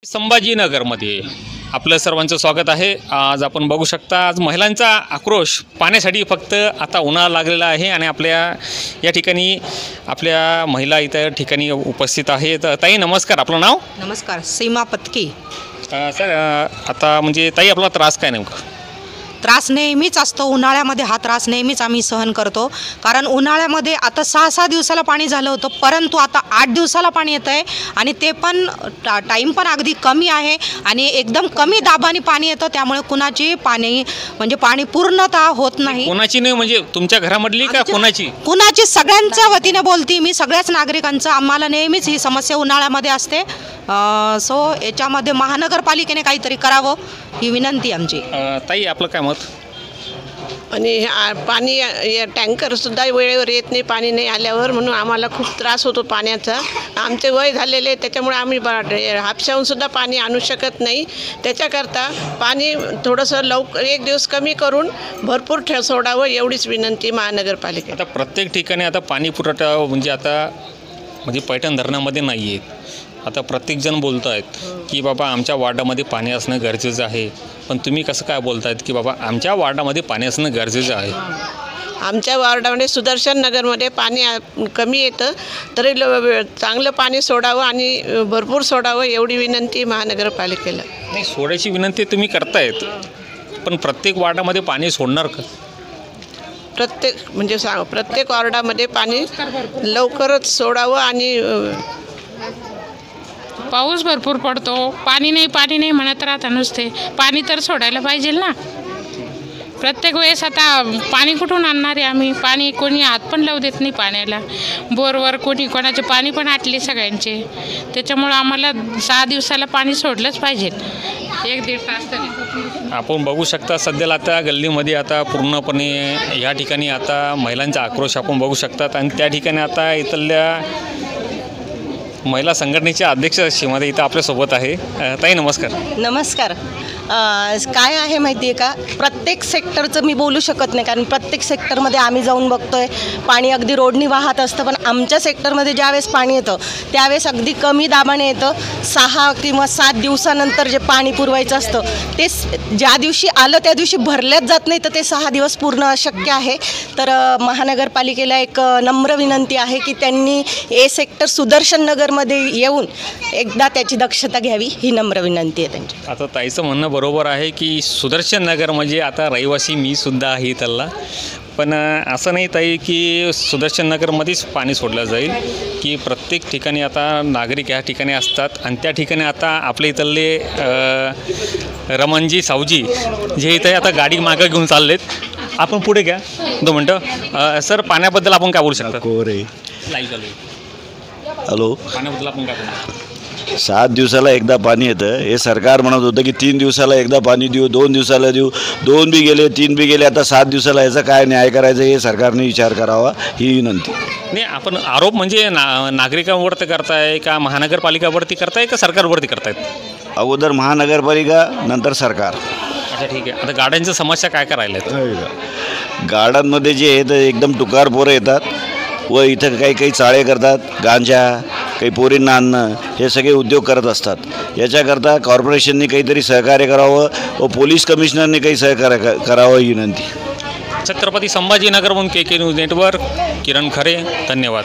संभाजीनगरमध्ये आपलं सर्वांचं स्वागत आहे। आज आपण बघू शकता आज महिलांचा आक्रोश पाण्यासाठी फक्त आता उन्हाळा लागलेला आहे आणि आपल्या या ठिकाणी आपल्या महिला इतर ठिकाणी उपस्थित आहेत। ताई नमस्कार, आपलं नाव? नमस्कार, सीमा पत्की। सर आता म्हणजे ताई आपला त्रास काय नेमका? त्रास नेहमीच असतो उन्हाळ्यामध्ये, हा त्रास नेहमीच आम्ही सहन करतो। कारण उन्हाळ्यामध्ये आता 6-6 दिवसाला पाणी झालं होतं, परंतु आता 8 दिवसाला पाणी येतं आहे आणि ते पण टाईम पण अगदी कमी आहे आणि एकदम कमी दाबाने पाणी येतं। त्यामुळे कुणाची पाणी म्हणजे पाणी पूर्णतः होत नाही। कोणाची नाही म्हणजे तुमच्या घरामधली का कोणाची? कुणाची, सगळ्यांच्या वतीने बोलती मी, सगळ्याच नागरिकांचं। आम्हाला नेहमीच ही समस्या उन्हाळ्यामध्ये असते। सो याच्यामध्ये महानगरपालिकेने काहीतरी करावं ही विनंती आमची। ताई आपलं काय मत? आणि पाणी टँकरसुद्धा वेळेवर येत नाही पाणी नाही आल्यावर, म्हणून आम्हाला खूप त्रास होतो पाण्याचा। आमचे वय झालेले त्याच्यामुळे आम्ही हापशाहूनसुद्धा पाणी आणू शकत नाही। त्याच्याकरता पाणी थोडंसं लवकर एक दिवस कमी करून भरपूर सोडावं एवढीच विनंती महानगरपालिका। आता प्रत्येक ठिकाणी आता पाणी पुरवठा म्हणजे पैठण धरणामध्ये नाही आहे। आता प्रत्येकजण बोलत आहेत की बाबा आमच्या वार्डामध्ये पाणी असणं गरजेचं आहे, पण तुम्ही कसं काय बोलतायत की बाबा आमच्या वार्डामध्ये पाणी असणं गरजेचं आहे? आमच्या वार्डामध्ये सुदर्शन नगरमध्ये पाणी कमी येतं, तरी चांगलं पाणी सोडावं आणि भरपूर सोडावं एवढी विनंती महानगरपालिकेला। नाही, सोडायची विनंती तुम्ही करतायत, पण प्रत्येक वार्डामध्ये पाणी सोडणार का? प्रत्येक वार्डामध्ये पाणी लवकरच सोडावं आणि पाऊस भरपूर पडतो, पाणी नाही म्हणत राहता नुसते। पाणी तर सोडायला पाहिजे ना। प्रत्येक वेळेस आता पाणी कुठून आणणार आहे आम्ही? पाणी कोणी हात पण लावू देत नाही पाण्याला। बोरवर कोणाचे पाणी पण आटले सगळ्यांचे। त्याच्यामुळं आम्हाला 6 दिवसाला पाणी सोडलंच पाहिजे, 1-1.5 तास तरी। आपण बघू शकता सध्याला आता गल्लीमध्ये आता पूर्णपणे या ठिकाणी आता महिलांचा आक्रोश आपण बघू शकतात आणि त्या ठिकाणी आता इथल्या महिला संघटनेच्या अध्यक्ष सीमाताई इथं आपल्यासोबत आहे। ताई नमस्कार। नमस्कार। काय आहे माहिती आहे का, प्रत्येक सेक्टरचं मी बोलू शकत नाही, कारण प्रत्येक सेक्टरमध्ये आम्ही जाऊन बघतोय पाणी अगदी रोडनी वाहत असतं, पण आमच्या सेक्टरमध्ये ज्यावेळेस पाणी येतं त्यावेळेस अगदी कमी दाबाने येतं। 6 किंवा 7 दिवसानंतर जे पाणी पुरवायचं असतं ते ज्या दिवशी आलं त्या दिवशी भरल्याच जात नाही, तर ते 6 दिवस पूर्ण अशक्य आहे। तर महानगरपालिकेला एक नम्र विनंती आहे की त्यांनी ए सेक्टर सुदर्शन नगरमध्ये येऊन एकदा त्याची दक्षता घ्यावी, ही नम्र विनंती आहे त्यांची। आता ताईचं म्हणणं बरोबर आहे की सुदर्शन नगर म्हणजे आता रहिवासी मी सुद्धा आहे त्याला, पण असं नाही ताई की सुदर्शन नगरमध्येच पाणी सोडलं जाईल, की प्रत्येक ठिकाणी आता नागरिक या ठिकाणी असतात आणि त्या ठिकाणी आता आपल्या इथले रमणजी सावजी जे इथे आता गाडी मागं घेऊन चाललेत, आपण पुढे घ्या 2 मिनटं। सर पाण्याबद्दल आपण काय बोलू शकता? लाईव्ह चालू आहे। हॅलो, पाण्याबद्दल आपण काय बोलू? 7 दिवसाला एकदा पाणी येतं। हे सरकार म्हणत होतं की 3 दिवसाला एकदा पाणी देऊ, 2 दिवसाला देऊ, 2 बी गेले 3 बी गेले, आता 7 दिवसाला याचा काय न्याय करायचं हे सरकारने विचार करावा, ही विनंती। नाही, आपण आरोप म्हणजे नागरिकांवरती करताय का महानगरपालिकावरती करताय का सरकारवरती करतायत? अगोदर महानगरपालिका नंतर सरकार। अच्छा ठीक आहे। आता गाड्यांच्या समस्या काय करायला आहेत? गार्डनमध्ये जे आहे ते एकदम टुकार पोरं येतात व इथं काही चाळे करतात, गांजा, काही पोरींना आणणं, हे सगळे उद्योग करत असतात। याच्याकरता कॉर्पोरेशनने काहीतरी सहकार्य करावं व पोलीस कमिशनरने काही सहकार्य करावं ही विनंती। छत्रपती संभाजीनगरहून KK न्यूज नेटवर्क, किरण खरे, धन्यवाद।